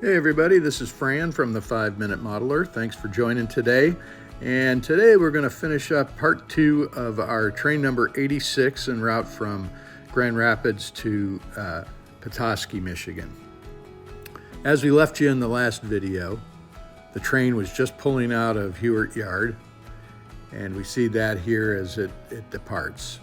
Hey everybody, this is Fran from the 5-Minute Modeler. Thanks for joining today. And today we're going to finish up part 2 of our train number 86 en route from Grand Rapids to Petoskey, Michigan. As we left you in the last video, the train was just pulling out of Hewart Yard, and we see that here as it departs.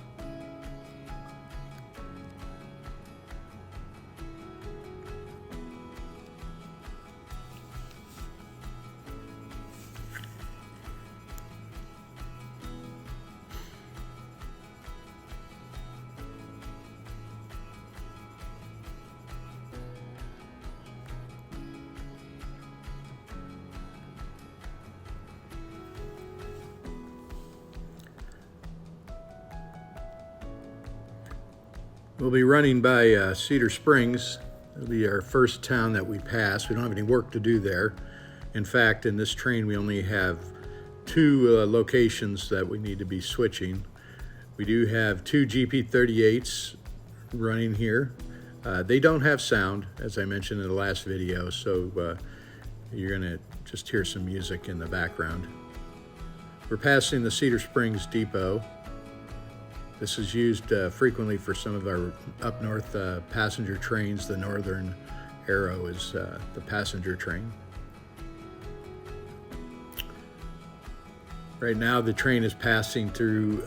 We'll be running by Cedar Springs. It'll be our first town that we pass. We don't have any work to do there. In fact, in this train, we only have 2 locations that we need to be switching. We do have 2 GP38s running here. They don't have sound, as I mentioned in the last video, so you're gonna just hear some music in the background. We're passing the Cedar Springs Depot. This is used frequently for some of our up north passenger trains. The Northern Arrow is the passenger train. Right now the train is passing through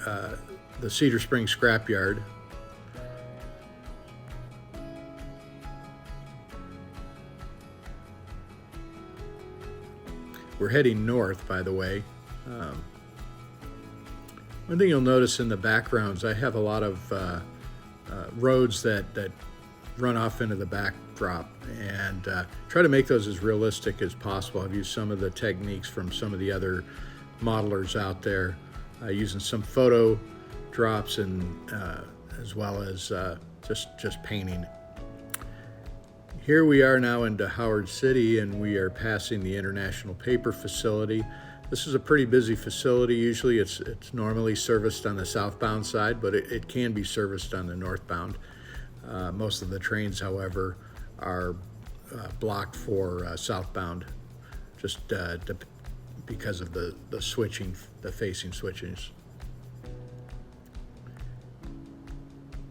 the Cedar Springs scrapyard. We're heading north, by the way. One thing you'll notice in the backgrounds, I have a lot of roads that run off into the backdrop, and try to make those as realistic as possible. I've used some of the techniques from some of the other modelers out there, using some photo drops and as well as just painting. Here we are now into Howard City, and we are passing the International Paper Facility. This is a pretty busy facility. Usually it's normally serviced on the southbound side, but it can be serviced on the northbound. Most of the trains, however, are blocked for southbound, just because of the switching, the facing switchings.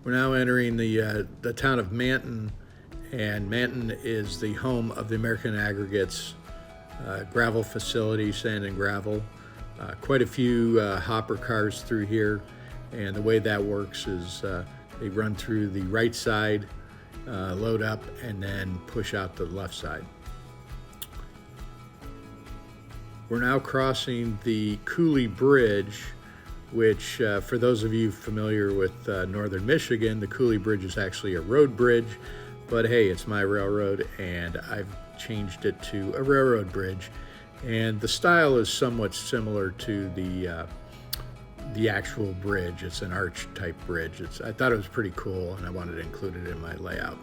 We're now entering the town of Manton, and Manton is the home of the American Aggregates gravel facility, sand and gravel. Quite a few hopper cars through here, and the way that works is they run through the right side, load up, and then push out the left side. We're now crossing the Cooley Bridge, which for those of you familiar with northern Michigan, the Cooley Bridge is actually a road bridge, but hey, it's my railroad and I've changed it to a railroad bridge, and the style is somewhat similar to the actual bridge. It's an arch type bridge. I thought it was pretty cool, and I wanted to include it in my layout.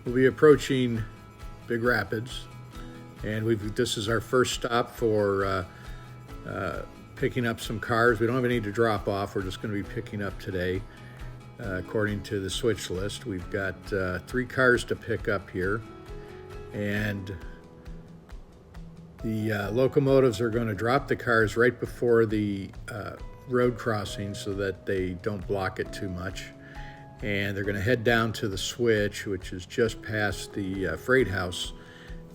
We'll be approaching Big Rapids, and this is our first stop for picking up some cars. We don't have any to drop off. We're just going to be picking up today. According to the switch list, we've got 3 cars to pick up here, and the locomotives are going to drop the cars right before the road crossing so that they don't block it too much. And they're going to head down to the switch, which is just past the freight house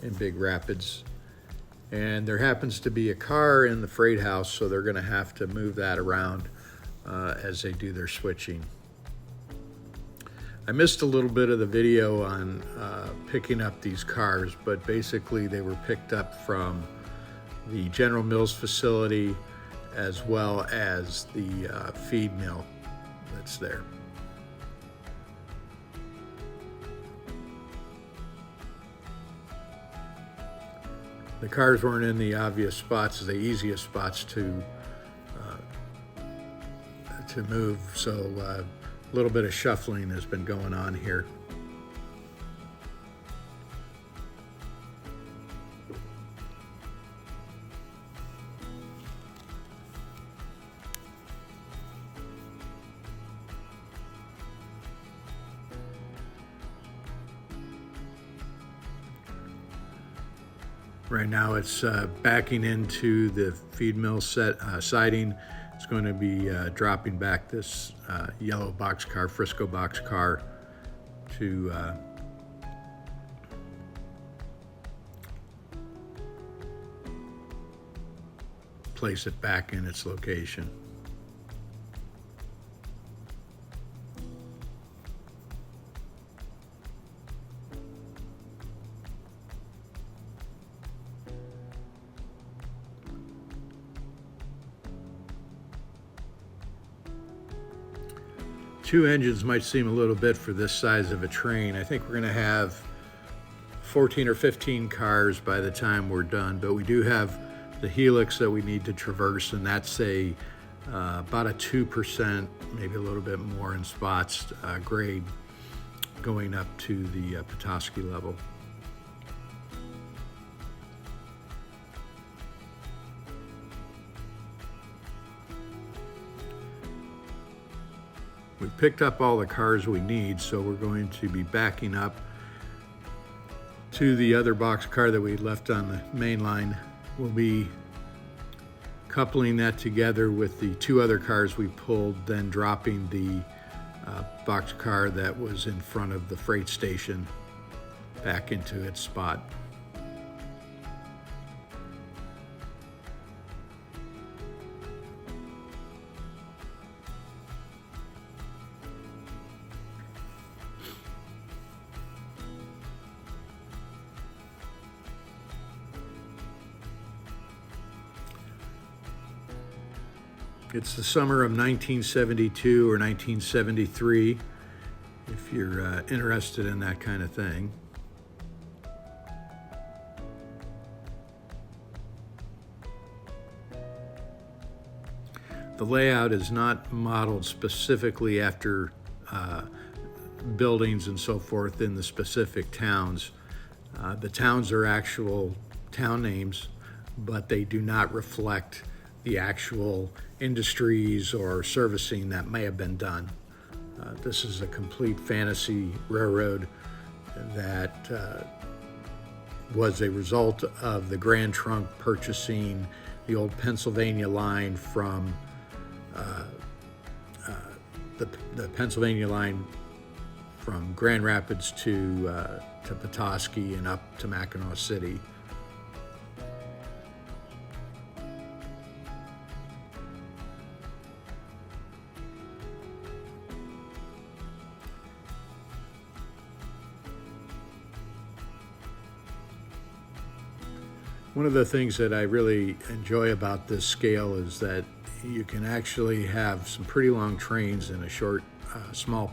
in Big Rapids. And there happens to be a car in the freight house, so they're going to have to move that around as they do their switching. I missed a little bit of the video on picking up these cars, but basically they were picked up from the General Mills facility as well as the feed mill that's there. The cars weren't in the obvious spots, the easiest spots to move, so a little bit of shuffling has been going on here. Right now it's backing into the feed mill siding. It's going to be dropping back this yellow boxcar, Frisco boxcar, to place it back in its location. Two engines might seem a little bit for this size of a train. I think we're going to have 14 or 15 cars by the time we're done, but we do have the helix that we need to traverse, and that's about a 2%, maybe a little bit more in spots, grade going up to the Petoskey level. We picked up all the cars we need, so we're going to be backing up to the other box car that we left on the main line. We'll be coupling that together with the two other cars we pulled, then dropping the box car that was in front of the freight station back into its spot. It's the summer of 1972 or 1973, if you're interested in that kind of thing. The layout is not modeled specifically after buildings and so forth in the specific towns. The towns are actual town names, but they do not reflect the actual industries or servicing that may have been done. This is a complete fantasy railroad that was a result of the Grand Trunk purchasing the old Pennsylvania line from the Pennsylvania line from Grand Rapids to Petoskey and up to Mackinac City. One of the things that I really enjoy about this scale is that you can actually have some pretty long trains in a short, small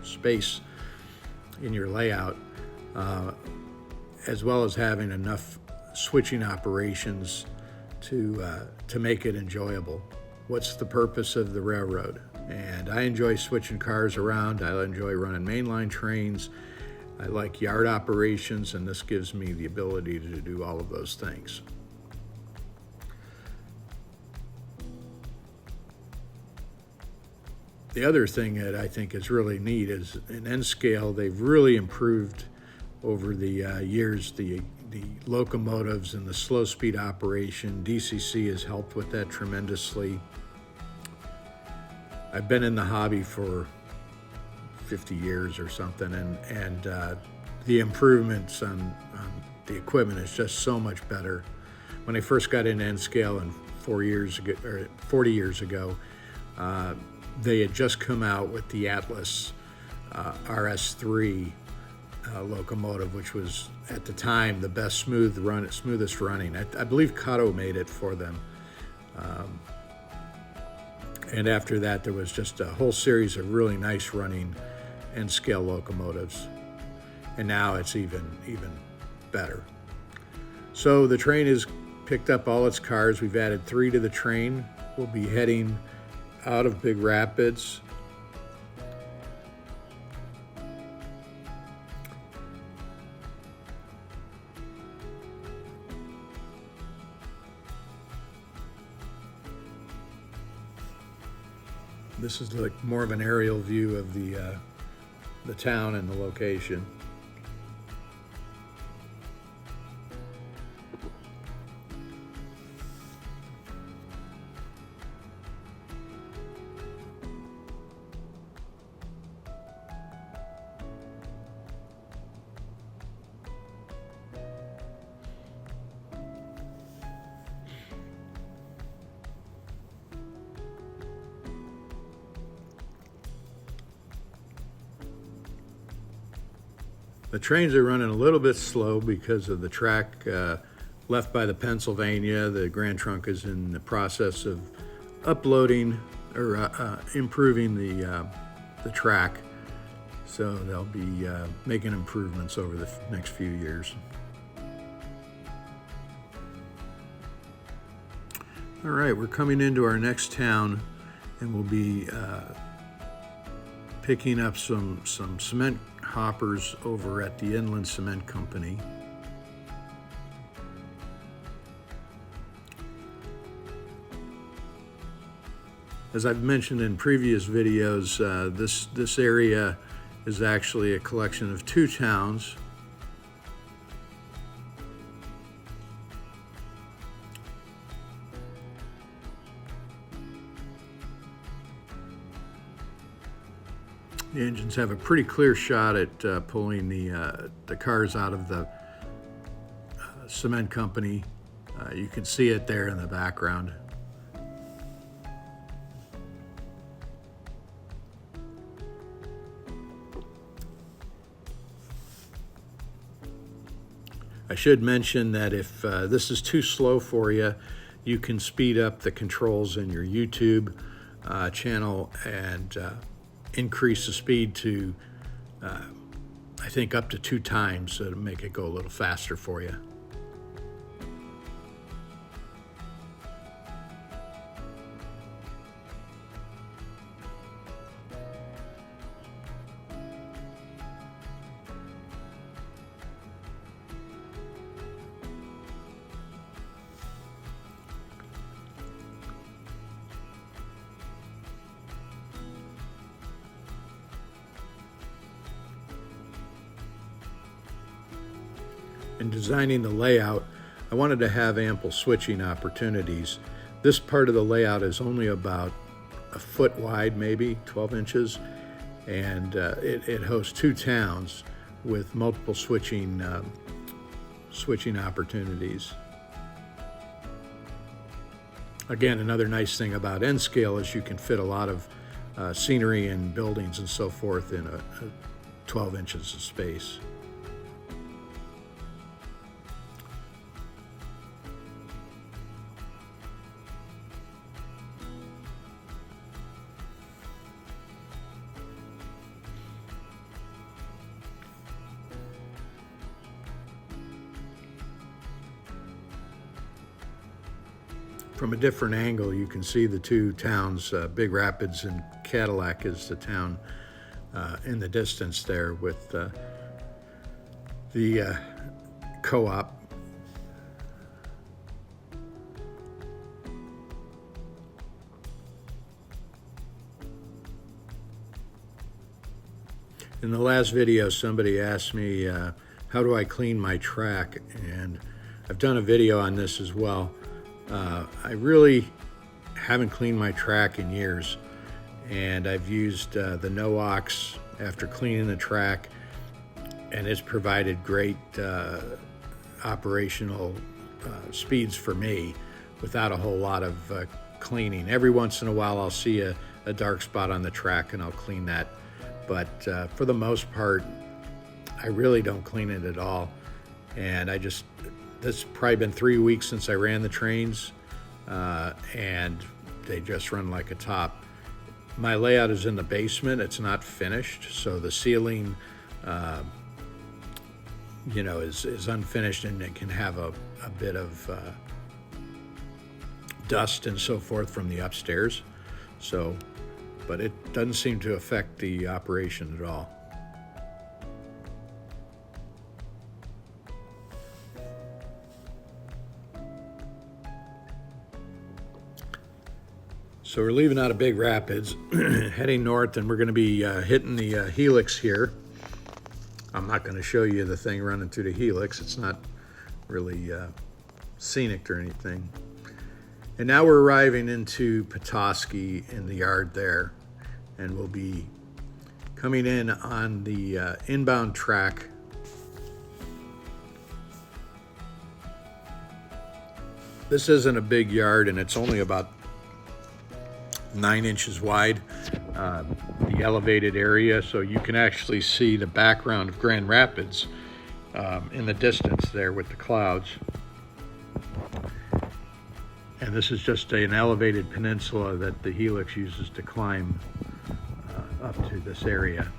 space in your layout, as well as having enough switching operations to make it enjoyable. What's the purpose of the railroad? And I enjoy switching cars around. I enjoy running mainline trains. I like yard operations, and this gives me the ability to do all of those things. The other thing that I think is really neat is in N scale, they've really improved over the years the locomotives and the slow speed operation. DCC has helped with that tremendously. I've been in the hobby for 50 years or something, and the improvements on the equipment is just so much better. When I first got into N scale and 40 years ago, they had just come out with the Atlas RS3 locomotive, which was at the time the best smoothest running. I believe Cotto made it for them. And after that, there was just a whole series of really nice running N scale locomotives. And now it's even better. So the train has picked up all its cars. We've added 3 to the train. We'll be heading out of Big Rapids. This is like more of an aerial view of the town and the location. The trains are running a little bit slow because of the track left by the Pennsylvania. The Grand Trunk is in the process of uploading or improving the track. So they'll be making improvements over the next few years. All right, we're coming into our next town, and we'll be picking up some cement hoppers over at the Inland Cement Company. As I've mentioned in previous videos, this area is actually a collection of two towns. The engines have a pretty clear shot at pulling the cars out of the cement company. You can see it there in the background. I should mention that if this is too slow for you, you can speed up the controls in your YouTube channel and increase the speed to, I think, up to 2 times to make it go a little faster for you. In designing the layout, I wanted to have ample switching opportunities. This part of the layout is only about a foot wide, maybe 12 inches, and it hosts 2 towns with multiple switching opportunities. Again, another nice thing about N-scale is you can fit a lot of scenery and buildings and so forth in a 12 inches of space. From a different angle, you can see the 2 towns, Big Rapids and Cadillac is the town in the distance there with the co-op. In the last video, somebody asked me, how do I clean my track? And I've done a video on this as well. I really haven't cleaned my track in years, and I've used the No-Ox after cleaning the track, and it's provided great operational speeds for me without a whole lot of cleaning. Every once in a while I'll see a dark spot on the track and I'll clean that, but for the most part I really don't clean it at all. And it's probably been 3 weeks since I ran the trains, and they just run like a top. My layout is in the basement. It's not finished, so the ceiling, is unfinished, and it can have a bit of dust and so forth from the upstairs. So, but it doesn't seem to affect the operation at all. So we're leaving out of Big Rapids, heading north, and we're going to be hitting the helix here. I'm not going to show you the thing running through the helix. It's not really scenic or anything. And now we're arriving into Petoskey in the yard there, and we'll be coming in on the inbound track. This isn't a big yard, and it's only about 9 inches wide. The the elevated area, so you can actually see the background of Grand Rapids in the distance there with the clouds. And this is just an elevated peninsula that the Helix uses to climb up to this area.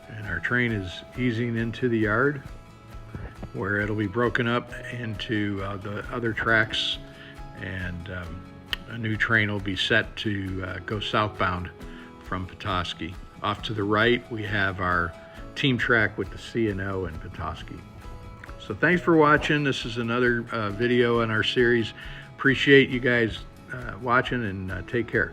And our train is easing into the yard, where it'll be broken up into the other tracks, and a new train will be set to go southbound from Petoskey. Off to the right, we have our team track with the C&O in Petoskey. So thanks for watching. This is another video in our series. Appreciate you guys watching, and take care.